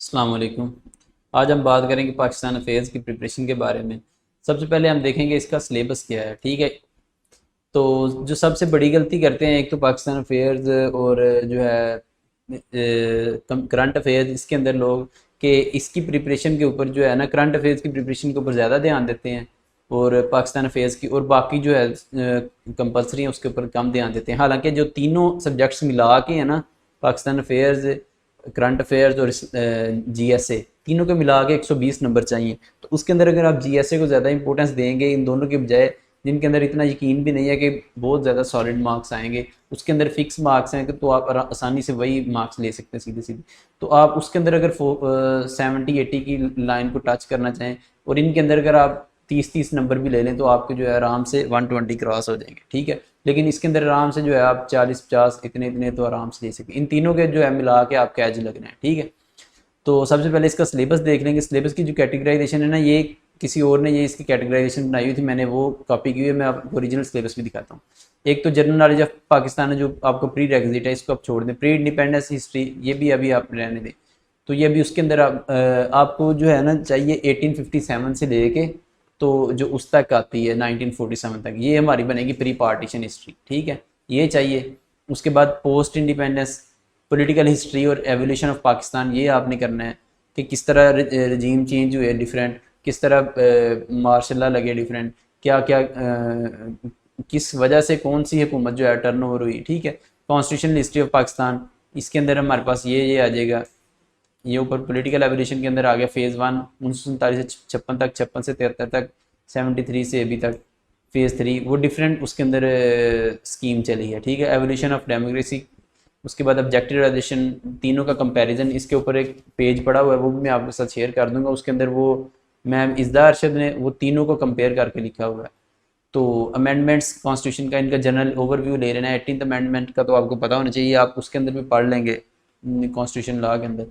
अस्सलाम वालेकुम। आज हम बात करेंगे पाकिस्तान अफेयर्स की प्रिपरेशन के बारे में। सबसे पहले हम देखेंगे इसका सिलेबस क्या है। ठीक है, तो जो सबसे बड़ी गलती करते हैं एक तो पाकिस्तान अफेयर्स और जो है करंट अफेयर्स, इसके अंदर लोग कि इसकी प्रिपरेशन के ऊपर जो है ना, करंट अफेयर्स की प्रिपरेशन के ऊपर ज़्यादा ध्यान देते हैं और पाकिस्तान अफेयर्स की और बाकी जो है कंपलसरी है उसके ऊपर कम ध्यान देते हैं। हालांकि जो तीनों सब्जेक्ट्स मिला के है ना, पाकिस्तान अफेयर्स, करंट अफेयर्स और जीएसए, तीनों के मिला के 120 नंबर चाहिए। तो उसके अंदर अगर आप जीएसए को ज़्यादा इंपॉर्टेंस देंगे इन दोनों के बजाय, जिनके अंदर इतना यकीन भी नहीं है कि बहुत ज़्यादा सॉलिड मार्क्स आएंगे, उसके अंदर फिक्स मार्क्स हैं कि तो आप आसानी से वही मार्क्स ले सकते हैं सीधे सीधे। तो आप उसके अंदर अगर 70-80 की लाइन को टच करना चाहें और इनके अंदर अगर आप 30-30 नंबर भी ले लें तो आपके जो है आराम से 120 क्रॉस हो जाएंगे। ठीक है, लेकिन इसके अंदर आराम से जो है आप 40-50 इतने इतने तो आराम से ले सकें। इन तीनों के जो है मिला के आपके एज लगना है। ठीक है, तो सबसे पहले इसका सिलेबस देख लेंगे। सिलेबस की जो कैटेगराइजेशन है ना, ये किसी और ने ये इसकी कैटेगराइजेशन बनाई हुई थी, मैंने वो कॉपी की हुई है। मैं आपको ओरिजिनल सिलेबस भी दिखाता हूँ। एक तो जनरल नॉलेज ऑफ पाकिस्तान है जो आपको प्री रेक्विजिट है, इसको आप छोड़ दें। प्री इंडिपेंडेंस हिस्ट्री ये भी अभी आप रहने दें। तो ये अभी उसके अंदर आपको जो है ना चाहिए 1857 से लेके तो जो उस तक आती है 1947 तक, ये हमारी बनेगी प्री पार्टीशन हिस्ट्री। ठीक है, ये चाहिए। उसके बाद पोस्ट इंडिपेंडेंस, पॉलिटिकल हिस्ट्री और एवोल्यूशन ऑफ पाकिस्तान, ये आपने करना है कि किस तरह रजीम चेंज हुए डिफरेंट, किस तरह मार्शल लॉ लगे डिफरेंट, क्या क्या किस वजह से कौन सी हुकूमत जो है टर्न ओवर हुई। ठीक है, कॉन्स्टिट्यूशनल हिस्ट्री ऑफ पाकिस्तान, इसके अंदर हमारे पास ये आ जाएगा। ये ऊपर पॉलिटिकल एवोल्यूशन के अंदर आ गया फेज़ 1 1947 से 56 तक, 56 से 73 तक, 73 से अभी तक फेज़ 3 वो डिफरेंट उसके अंदर स्कीम चली है। ठीक है, एवोल्यूशन ऑफ डेमोक्रेसी, उसके बाद ऑब्जेक्टिव रियलाइजेशन, तीनों का कंपैरिजन, इसके ऊपर एक पेज पड़ा हुआ है वो भी मैं आपके साथ शेयर कर दूंगा। उसके अंदर वो मैम इज़्ज़ा अरशद ने वो तीनों को कंपेयर करके लिखा हुआ है। तो अमेंडमेंट्स कॉन्स्टिट्यूशन का इनका जनरल ओवरव्यू ले लेना है। 18th अमेंडमेंट का तो आपको पता होना चाहिए, आप उसके अंदर भी पढ़ लेंगे कॉन्स्टिट्यूशन लॉ के अंदर।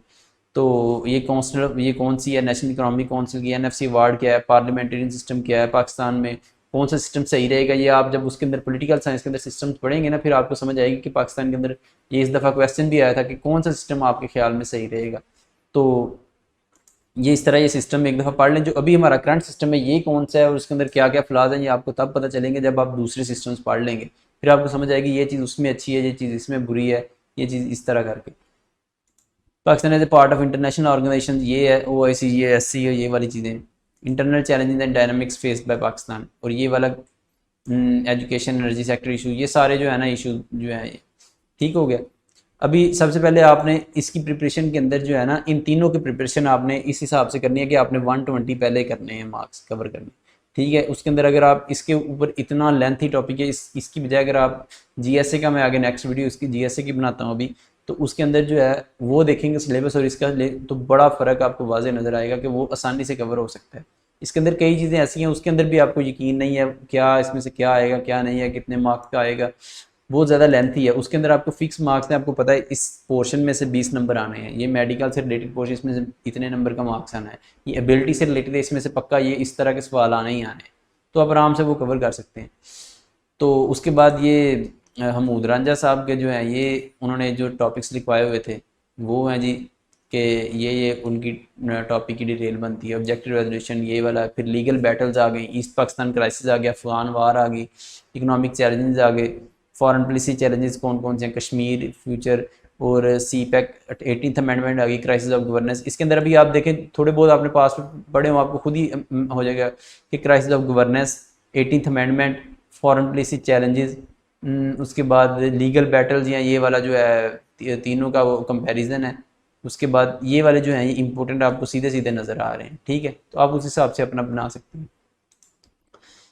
तो ये कौंसिल, ये कौन सी है, नेशनल इकोनॉमिक काउंसिल की, एनएफसी अवार्ड क्या है, पार्लियामेंटेरियन सिस्टम क्या है पाकिस्तान में, कौन सा सिस्टम सही रहेगा। ये आप जब उसके अंदर पॉलिटिकल साइंस के अंदर सिस्टम पढ़ेंगे ना, फिर आपको समझ आएगी कि पाकिस्तान के अंदर ये इस दफ़ा क्वेश्चन भी आया था कि कौन सा सिस्टम आपके ख्याल में सही रहेगा। तो ये इस तरह ये सिस्टम एक दफ़ा पढ़ लें जो अभी हमारा करंट सिस्टम है, ये कौन सा है और उसके अंदर क्या क्या फ्लाज हैं, ये आपको तब पता चलेंगे जब आप दूसरे सिस्टम्स पढ़ लेंगे। फिर आपको समझ आएगी ये चीज़ उसमें अच्छी है, ये चीज़ इसमें बुरी है, ये चीज़ इस तरह करके। Pakistan as a part of international organisation, ये है OIC, ये SC, ये वाली चीज़ें। Internal challenges and dynamics faced by Pakistan, और ये वाला एजुकेशन एनर्जी सेक्टर इशू, ये सारे जो है ना इशू जो है ये ठीक हो गया। अभी सबसे पहले आपने इसकी प्रिपरेशन के अंदर जो है ना, इन तीनों की प्रिपरेशन आपने इस हिसाब से करनी है कि आपने 120 पहले करने हैं मार्क्स कवर करने। ठीक है, उसके अंदर अगर आप इसके ऊपर इतना लेंथी टॉपिक है, इसकी बजाय अगर आप जीएसए का, मैं आगे नेक्स्ट वीडियो इसकी जीएसए की बनाता हूँ अभी, तो उसके अंदर जो है वो देखेंगे सिलेबस और इसका तो बड़ा फ़र्क आपको वाज़े नज़र आएगा कि वो आसानी से कवर हो सकता है। इसके अंदर कई चीज़ें ऐसी हैं उसके अंदर भी आपको यकीन नहीं है क्या इसमें से क्या आएगा क्या नहीं है, कितने मार्क्स का आएगा, बहुत ज़्यादा लेंथी है। उसके अंदर आपको फिक्स मार्क्स हैं, आपको पता है इस पोर्शन में से 20 नंबर आने हैं, ये मेडिकल से रिलेटेड पोर्शन इसमें से इतने नंबर का मार्क्स आना है, ये एबिलिटी से रिलेटेड है इसमें से पक्का ये इस तरह के सवाल आने ही आने हैं। तो आप आराम से वो कवर कर सकते हैं। तो उसके बाद ये हमूद रांझा साहब के जो हैं, ये उन्होंने जो टॉपिक्स लिखवाए हुए थे वो हैं जी, कि ये उनकी टॉपिक की डिटेल बनती है। ऑब्जेक्टिव रेजोल्यूशन ये वाला, फिर लीगल बैटल्स आ गई, ईस्ट पाकिस्तान क्राइसिस आ गया, अफगान वार आ गई, इकोनॉमिक चैलेंजेस आ गए, फॉरेन पॉलिसी चैलेंजेस कौन कौन से हैं, कश्मीर फ्यूचर, और CPEC 18th अमेंडमेंट आ गई, क्राइसिस ऑफ गवर्नेंस। इसके अंदर अभी आप देखें थोड़े बहुत आपने पास में पढ़े हो, आपको खुद ही हो जाएगा कि crisis of governance, 18th amendment, foreign policy challenges, उसके बाद लीगल बैटल्स या ये वाला जो है तीनों का वो कंपैरिजन है। उसके बाद ये वाले जो हैं ये इंपॉर्टेंट आपको सीधे सीधे नज़र आ रहे हैं। ठीक है, तो आप उस हिसाब से अपना बना सकते हैं।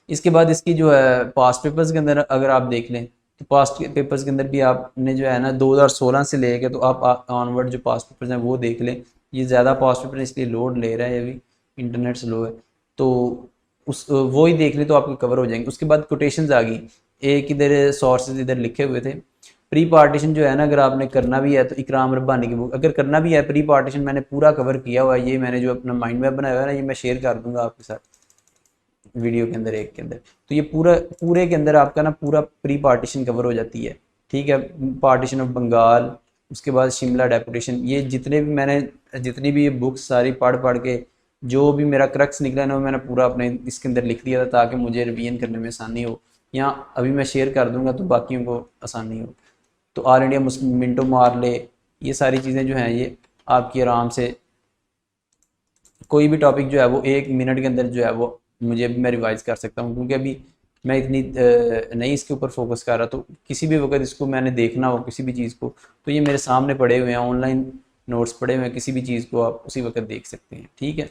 इसके बाद इसकी जो है पास्ट पेपर्स के अंदर अगर आप देख लें तो पास्ट पेपर्स के अंदर भी आपने जो है ना 2016 से लेके तो आप ऑनवर्ड जो पास्ट पेपर्स हैं वो देख लें। ये ज़्यादा पास्ट पेपर इसलिए लोड ले रहा है, अभी इंटरनेट स्लो है, तो उस वो ही देख लें तो आपके कवर हो जाएंगे। उसके बाद कोटेशंस आ गई, एक इधर सोर्सेज इधर लिखे हुए थे। प्री पार्टीशन जो है ना, अगर आपने करना भी है तो इकराम रब्बानी की बुक अगर करना भी है, प्री पार्टीशन मैंने पूरा कवर किया हुआ है, ये मैंने जो अपना माइंड मैप बनाया हुआ है ना, ये मैं शेयर कर दूंगा आपके साथ वीडियो के अंदर एक के अंदर। तो ये पूरे के अंदर आपका ना पूरा प्री पार्टीशन कवर हो जाती है। ठीक है, पार्टीशन ऑफ बंगाल, उसके बाद शिमला डेपुटेशन, ये जितनी भी ये बुक्स सारी पढ़ पढ़ के जो भी मेरा क्रक्स निकला ना वो मैंने पूरा अपने इसके अंदर लिख दिया था ताकि मुझे रिवीजन करने में आसानी हो। यहाँ अभी मैं शेयर कर दूंगा तो बाकियों को आसानी हो। तो ऑल इंडिया मुस्लिम मिंटो मार्ले, ये सारी चीज़ें जो हैं ये आपकी आराम से कोई भी टॉपिक जो है वो 1 मिनट के अंदर जो है वो मुझे अभी मैं रिवाइज कर सकता हूँ, क्योंकि अभी मैं इतनी नहीं इसके ऊपर फोकस कर रहा। तो किसी भी वक्त इसको मैंने देखना हो किसी भी चीज़ को तो ये मेरे सामने पड़े हुए हैं, ऑनलाइन नोट्स पड़े हुए हैं, किसी भी चीज़ को आप उसी वक्त देख सकते हैं। ठीक है,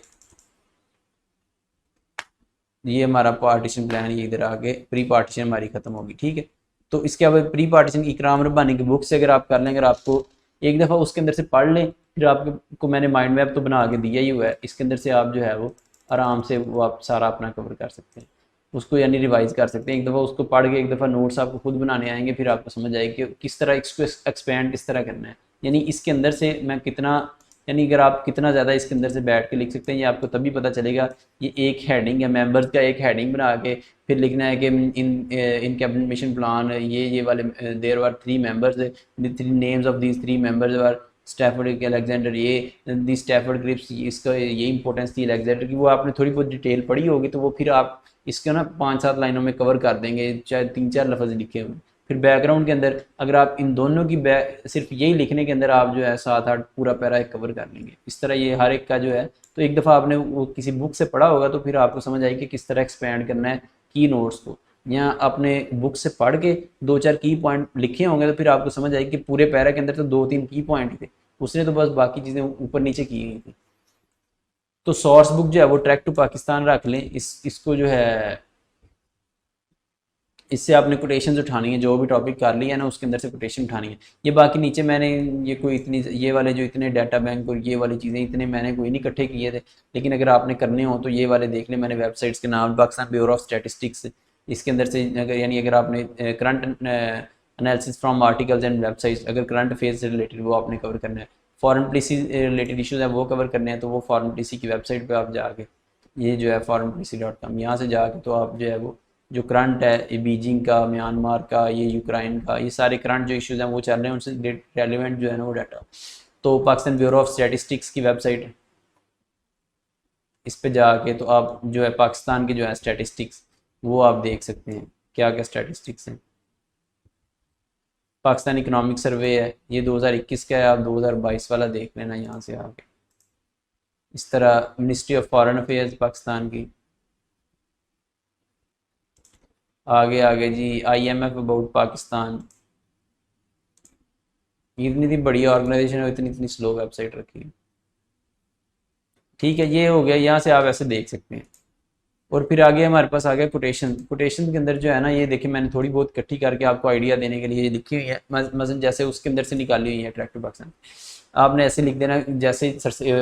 ये हमारा पार्टीशन प्लान, ये इधर आके प्री पार्टीशन हमारी खत्म होगी। ठीक है, तो इसके अब प्री पार्टीशन इकराम रब्बानी की बुक से अगर आप कर लें, अगर आपको एक दफ़ा उसके अंदर से पढ़ लें, फिर आपको मैंने माइंड मैप तो बना के दिया ही हुआ है, इसके अंदर से आप जो है वो आराम से वो आप सारा अपना कवर कर सकते हैं, उसको यानी रिवाइज कर सकते हैं। एक दफ़ा उसको पढ़ के एक दफ़ा नोट्स आपको खुद बनाने आएंगे, फिर आपको समझ आएगी कि किस तरह इसको एक्सपेंड किस तरह करना है, यानी इसके अंदर से मैं कितना, यानी अगर आप कितना ज़्यादा इसके अंदर से बैठ के लिख सकते हैं ये आपको तभी पता चलेगा। ये एक हेडिंग है, मेंबर्स का एक हेडिंग बना के फिर लिखना है कि इन कैबिनेट मिशन प्लान ये वाले there were 3 members, the 3 names of these 3 members were Stafford Alexander, ये दी स्टैफर्ड ग्रिप्स, इसका ये इंपॉर्टेंस थी अलेक्जेंडर की, वो आपने थोड़ी बहुत डिटेल पढ़ी होगी तो वो फिर आप इसको ना 5-7 लाइनों में कवर कर देंगे, चाहे 3-4 लफ्ज़ लिखे हुए। फिर बैकग्राउंड के अंदर अगर आप इन दोनों की सिर्फ यही लिखने के अंदर आप जो है 7-8 पूरा पैरा एक कवर कर लेंगे। इस तरह ये हर एक का जो है, तो एक दफ़ा आपने वो किसी बुक से पढ़ा होगा तो फिर आपको समझ आएगी कि किस तरह एक्सपेंड करना है की नोट्स को। यहाँ अपने बुक से पढ़ के 2-4 की पॉइंट लिखे होंगे तो फिर आपको समझ आएगी कि पूरे पैरा के अंदर तो 2-3 की पॉइंट थे, उसने तो बस बाकी चीज़ें ऊपर नीचे की गई थी। तो सोर्स बुक जो है वो ट्रैक टू पाकिस्तान रख लें, इसको जो है इससे आपने कोटेशन उठानी है, जो भी टॉपिक कर लिया है ना उसके अंदर से कोटेशन उठानी है। ये बाकी नीचे मैंने ये कोई इतनी ये वाले जो इतने डाटा बैंक और ये वाली चीज़ें इतने मैंने कोई नहीं इकट्ठे किए थे, लेकिन अगर आपने करने हो तो ये वाले देख लें। मैंने वेबसाइट्स के नाम पाकिस्तान ब्यूरो ऑफ स्टैटिस्टिक्स, इसके अंदर से अगर यानी अगर आपने current analysis from articles and websites, अगर करंट अफेयर्स से रिलेटेड वो आपने कवर करना है, फॉरेन पॉलिसी रिलेटेड इशूज़ है वो कवर करने हैं तो वो फॉरेन पॉलिसी की वेबसाइट पर आप जाके ये जो है foreignpolicy.com, यहाँ से जाके तो आप जो है वो जो करंट है ये बीजिंग का, म्यांमार का, ये यूक्रेन का, ये सारे करंट जो इश्यूज़ हैं वो चल रहे हैं उनसे रेलिवेंट जो है ना वो डाटा, तो पाकिस्तान ब्यूरो ऑफ स्टैटिस्टिक्स की वेबसाइट है, इस पे जाके तो आप जो है पाकिस्तान के जो है स्टैटिस्टिक्स वो आप देख सकते हैं क्या क्या स्टैटिस्टिक्स हैं। पाकिस्तान इकोनॉमिक सर्वे है, ये 2021 का है, आप 2022 वाला देख लेना यहाँ से आके। इस तरह ministry of foreign affairs Pakistan की, आगे आगे जी IMF अबाउट पाकिस्तान, इतनी बड़ी ऑर्गेनाइजेशन है, इतनी इतनी स्लो वेबसाइट रखी है। ठीक है, ये हो गया, यहाँ से आप ऐसे देख सकते हैं। और फिर आगे हमारे पास आ गया कोटेशन। कोटेशन के अंदर जो है ना ये देखिए मैंने थोड़ी बहुत इकट्ठी करके आपको आइडिया देने के लिए ये लिखी हुई है, मसलन जैसे उसके अंदर से निकाली हुई है ट्रैक टू पाकिस्तान। आपने ऐसे लिख देना, जैसे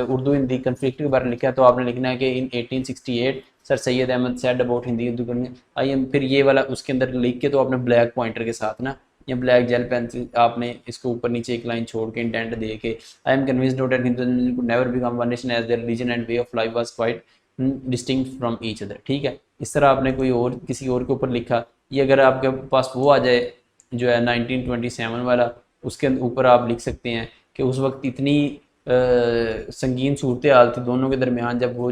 उर्दू हिंदी कन्फ्लिक्ट के बारे में लिखा है तो आपने लिखना है कि in 1868 sir Syed Ahmad said about Hindi Urdu करने आई एम, फिर ये वाला उसके अंदर लिख के तो आपने ब्लैक पॉइंटर के साथ ना या ब्लैक जेल पेन से आपने इसको ऊपर नीचे एक लाइन छोड़ के इंटेंट दे के I am convinced that Hinduism could never become one nation as their religion and way of life was quite distinct from each other. ठीक है, इस तरह आपने कोई और किसी और के ऊपर लिखा, ये अगर आपके पास वो आ जाए जो है 1927 वाला, उसके ऊपर आप लिख सकते हैं कि उस वक्त इतनी संगीन सूरत हाल थी दोनों के दरमियान जब वो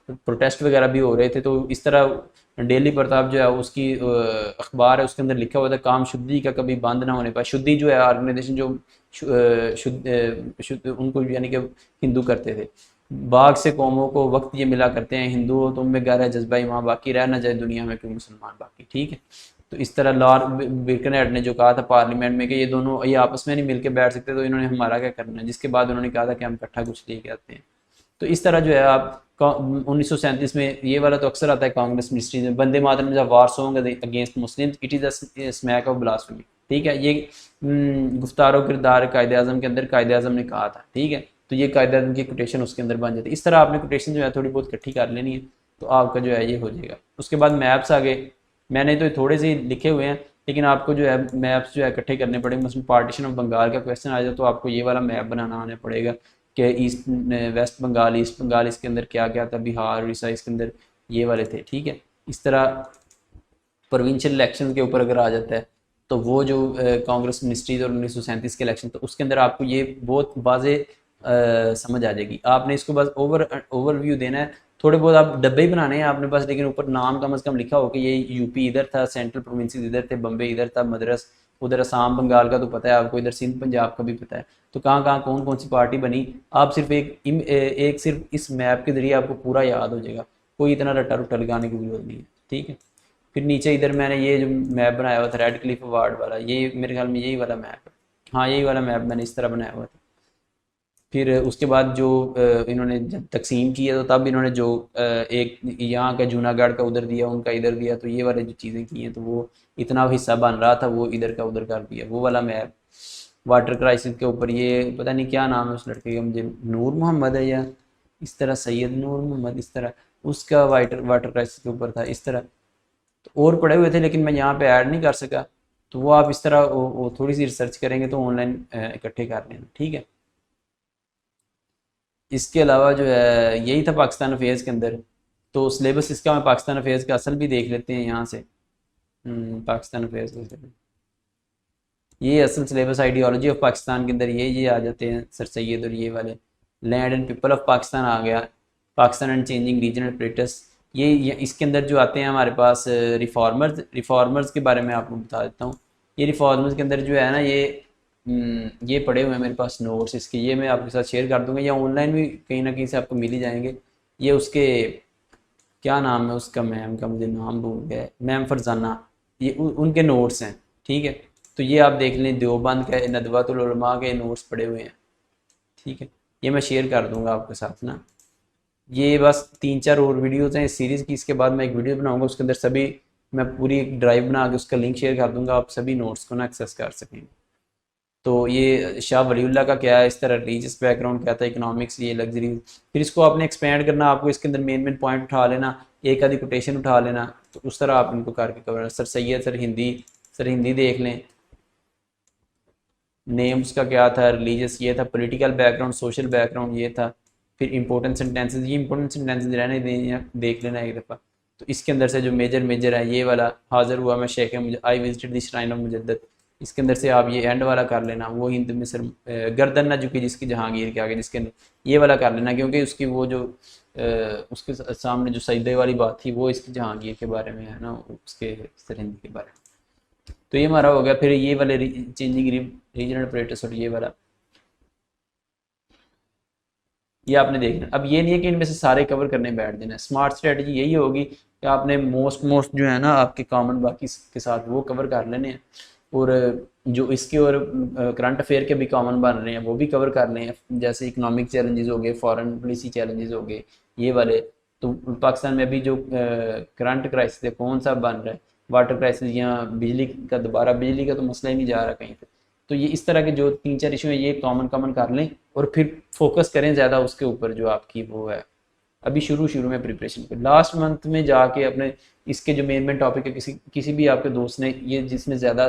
प्रोटेस्ट वगैरह भी हो रहे थे। तो इस तरह डेली प्रताप जो है उसकी अखबार है उसके अंदर लिखा हुआ था काम शुद्धि का कभी बंद ना होने पाए। शुद्धि जो है ऑर्गेनाइजेशन जो शुद्ध उनको यानी कि हिंदू करते थे, बाग से कौमों को वक्त ये मिला करते हैं, हिंदू हो तुम में गहरा जज्बा ईमान बाकी रह ना जाए दुनिया में क्यों मुसलमान बाकी। ठीक है, तो इस तरह लॉर्ड बिरकनेट ने जो कहा था पार्लियामेंट में कि ये दोनों ये आपस में नहीं मिलकर बैठ सकते तो इन्होंने हमारा क्या करना है, जिसके बाद उन्होंने कहा था कि हम इकट्ठा कुछ लेके आते हैं। तो इस तरह जो है आप 1937 में ये वाला तो अक्सर आता है कांग्रेस मिनिस्ट्री में, वंदे मातरम जब war song against Muslim it is a smack of blasphemy. ठीक है, ये गुफ्तारो किरदार कायदे आज़म के अंदर कायदे आज़म ने कहा था। ठीक है, तो ये कायदे आज़म की कोटेशन उसके अंदर बन जाती है। इस तरह आपने कोटेशन जो है थोड़ी बहुत इकट्ठी कर लेनी है तो आपका जो है ये हो जाएगा। उसके बाद मैप्स आ गए, मैंने तो थोड़े से लिखे हुए हैं लेकिन आपको जो है मैप्स जो है इकट्ठे करने पड़ेंगे। मसलन पार्टीशन ऑफ बंगाल का क्वेश्चन आ जाए तो आपको ये वाला मैप बनाना आना पड़ेगा कि east west Bengal, east Bengal, इसके अंदर क्या क्या था, बिहार उड़ीसा इसके अंदर ये वाले थे। ठीक है, इस तरह प्रोविंशियल इलेक्शन के ऊपर अगर आ जाता है तो वो जो कांग्रेस मिनिस्ट्रीज और 1937 के इलेक्शन, तो उसके अंदर आपको ये बहुत वाजे समझ आ जाएगी। आपने इसको बस ओवरव्यू देना है, थोड़े बहुत आप डब्बे ही बनाने हैं आपने बस, लेकिन ऊपर नाम कम से कम लिखा हो कि ये यूपी इधर था, सेंट्रल प्रोविंसेस इधर थे, बम्बे इधर था, मद्रास उधर, असम बंगाल का तो पता है आपको, इधर सिंध पंजाब का भी पता है, तो कहाँ कहाँ कौन कौन सी पार्टी बनी, आप सिर्फ एक सिर्फ इस मैप के जरिए आपको पूरा याद हो जाएगा, कोई इतना रट्टा रुट्टा लगाने की जरूरत नहीं है, ठीक है। फिर नीचे इधर मैंने ये जो मैप बनाया हुआ था रेड क्लिफ अवार्ड वाला, ये मेरे ख्याल में यही वाला मैप है, हाँ यही वाला मैप मैंने इस तरह बनाया हुआ था। फिर उसके बाद जो इन्होंने जब तकसीम किया तो तब इन्होंने जो एक यहाँ का जूनागढ़ का उधर दिया, उनका इधर दिया, तो ये वाले जो चीज़ें की हैं तो वो इतना हिस्सा बन रहा था, वो इधर का उधर कर दिया, वो वाला मैप। वाटर क्राइसिस के ऊपर ये पता नहीं क्या नाम है उस लड़के का, मुझे नूर मोहम्मद है या इस तरह, सैयद नूर मोहम्मद इस तरह, उसका वाटर वाटर क्राइसिस के ऊपर था इस तरह। तो और पढ़े हुए थे लेकिन मैं यहाँ पे ऐड नहीं कर सका, तो वो आप इस तरह वो थोड़ी सी रिसर्च करेंगे तो ऑनलाइन इकट्ठे कर लेना, ठीक है। इसके अलावा जो है यही था पाकिस्तान अफेयर्स के अंदर। तो सिलेबस इसका मैं पाकिस्तान अफेयर्स का असल भी देख लेते हैं यहाँ से। पाकिस्तान अफेयर्स का syllabus। ये असल सिलेबस आइडियोलॉजी ऑफ पाकिस्तान के अंदर ये आ जाते हैं सर सैयद, और ये वाले land and people of Pakistan आ गया, Pakistan and changing regional prates, ये इसके अंदर जो आते हैं हमारे पास रिफॉर्मर्स के बारे में आपको बता देता हूँ। ये रिफॉर्मर्स के अंदर जो है ना ये पड़े हुए हैं मेरे पास नोट्स इसके, ये मैं आपके साथ शेयर कर दूंगा, या ऑनलाइन भी कहीं ना कहीं से आपको मिल ही जाएंगे। ये उसके क्या नाम है उसका, मैम का मुझे नाम भूल गया, मैम फरजाना, ये उनके नोट्स हैं, ठीक है। तो ये आप देख लें, देवबंद का नदवातुल उलमा के नोट्स पड़े हुए हैं, ठीक है। ये मैं शेयर कर दूंगा आपके साथ ना। ये बस 3-4 और वीडियोज़ हैं इस सीरीज़ की, इसके बाद मैं एक वीडियो बनाऊंगा उसके अंदर सभी, मैं पूरी एक ड्राइव बना के उसका लिंक शेयर कर दूंगा, आप सभी नोट्स को ना एक्सेस कर सकेंगे। तो ये शाह वलीउल्लाह का क्या है, इस तरह रिलीजियस बैकग्राउंड क्या था, इकोनॉमिक्स, ये लग्जरी, फिर इसको आपने एक्सपेंड करना, आपको इसके अंदर मेन मेन पॉइंट उठा लेना, एक आधी कोटेशन उठा लेना, तो उस तरह आप इनको करके cover. Sir Syed, sir Hindi देख लें, नेम्स का क्या था, रिलीजियस ये था, पॉलिटिकल बैकग्राउंड, सोशल बैकग्राउंड ये था, फिर इंपॉर्टेंट सेंटेंसेस, ये इंपॉर्टेंट सेंटेंसेस रहने देख लेना एक दफ़ा। तो इसके अंदर से जो मेजर है ये वाला, हाजिर हुआ मैं शेख मुझे, I visited the shrine of Mujaddid, इसके अंदर से आप ये एंड वाला कर लेना, वो हिंद में सर गर्दन न झुकी जिसकी जहांगीर के आगे, जिसके अंदर ये वाला कर लेना, क्योंकि उसकी वो जो उसके सामने जो सजदे वाली बात थी वो इसकी जहांगीर के बारे में है ना, उसके सर हिंद के बारे में। तो ये हमारा हो गया। फिर ये वाले चेंजिंग रीजनल ऑपरेटर्स, और ये वाला ये आपने देखना। अब ये नहीं है कि इनमें से सारे कवर करने बैठ देना, स्मार्ट स्ट्रेटजी यही होगी कि आपने मोस्ट जो है ना आपके कॉमन बाकी के साथ वो कवर कर लेने हैं, और जो इसके और करंट अफेयर के भी कॉमन बन रहे हैं वो भी कवर कर लें, जैसे इकोनॉमिक चैलेंजेस हो गए, फॉरेन पॉलिसी चैलेंजेस हो गए, ये वाले। तो पाकिस्तान में भी जो करंट क्राइसिस है कौन सा बन रहा है, वाटर क्राइसिस या बिजली का, दोबारा बिजली का तो मसला ही नहीं जा रहा कहीं पर। तो ये इस तरह के जो 3-4 इशू हैं ये कॉमन कॉमन कर लें, और फिर फोकस करें ज़्यादा उसके ऊपर जो आपकी वो है अभी शुरू में प्रिपरेशन पे। लास्ट मंथ में जाके अपने इसके जो मेन टॉपिक है, किसी भी आपके दोस्त ने ये जिसने ज़्यादा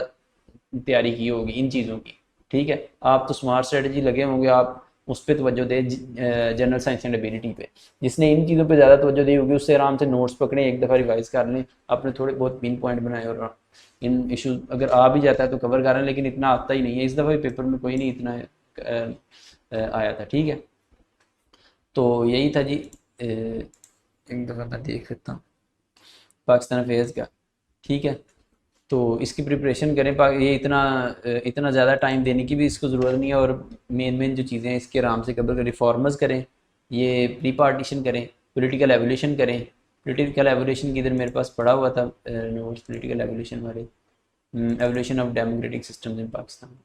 तैयारी की होगी इन चीज़ों की, ठीक है, आप तो स्मार्ट स्ट्रेटजी लगे होंगे, आप उस पर तवज्जो दें, जनरल साइंस एंड एबिलिटी पे। जिसने इन चीज़ों पे ज़्यादा तवज्जो दी होगी उससे आराम से नोट्स पकड़ें, एक दफ़ा रिवाइज कर लें, अपने थोड़े बहुत पिन पॉइंट बनाए, और इन इशूज़ अगर आ भी जाता है तो कवर कर रहे हैं, लेकिन इतना आता ही नहीं है, इस दफ़ा पेपर में कोई नहीं इतना आया था, ठीक है। तो यही था जी, एक दफ़ा मैं देख लेता हूँ पाकिस्तान अफेयर्स का, ठीक है। तो इसकी प्रिपरेशन करें, ये इतना ज़्यादा टाइम देने की भी इसको ज़रूरत नहीं है, और मेन जो चीज़ें हैं इसके आराम से कवर करें, रिफॉर्मर्स करें, ये प्री पार्टीशन करें, पॉलिटिकल एवोल्यूशन करें। पॉलिटिकल एवोल्यूशन की इधर मेरे पास पड़ा हुआ था नोट्स, पॉलिटिकल एवोल्यूशन वाले, evolution of democratic systems in Pakistan,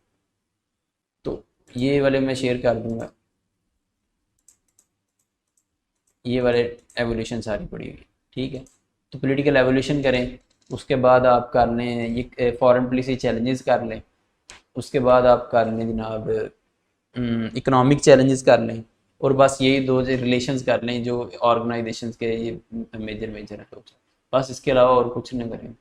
तो ये वाले मैं शेयर कर दूँगा, ये वाले एवोल्यूशन सारी पड़ी हुई, ठीक है। तो पॉलिटिकल एवोल्यूशन करें, उसके बाद आप कर लें ये फॉरेन पॉलिसी चैलेंजेस कर लें, उसके बाद आप कर लें जनाब इकोनॉमिक चैलेंजेस कर लें, और बस यही दो रिलेशंस कर लें जो ऑर्गेनाइजेशंस के, ये मेजर है तो बस, इसके अलावा और कुछ नहीं करें।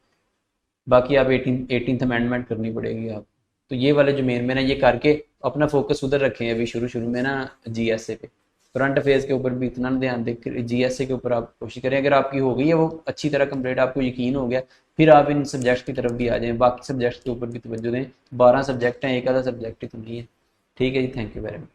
बाकी आप 18th अमेंडमेंट करनी पड़ेगी आप। तो ये वाले जो मेन है ये करके अपना फोकस उधर रखें अभी शुरू में ना, GSA पे, करंट अफेयर्स के ऊपर भी इतना ध्यान दें, जीएसए के ऊपर आप कोशिश करें। अगर आपकी हो गई है वो अच्छी तरह कंप्लीट, आपको यकीन हो गया, फिर आप इन सब्जेक्ट्स की तरफ भी आ जाएं, बाकी सब्जेक्ट्स के ऊपर भी तवज्जो दें। 12 सब्जेक्ट हैं, एक आधा सब्जेक्ट ही तो नहीं है। ठीक है जी, थैंक यू वेरी मच।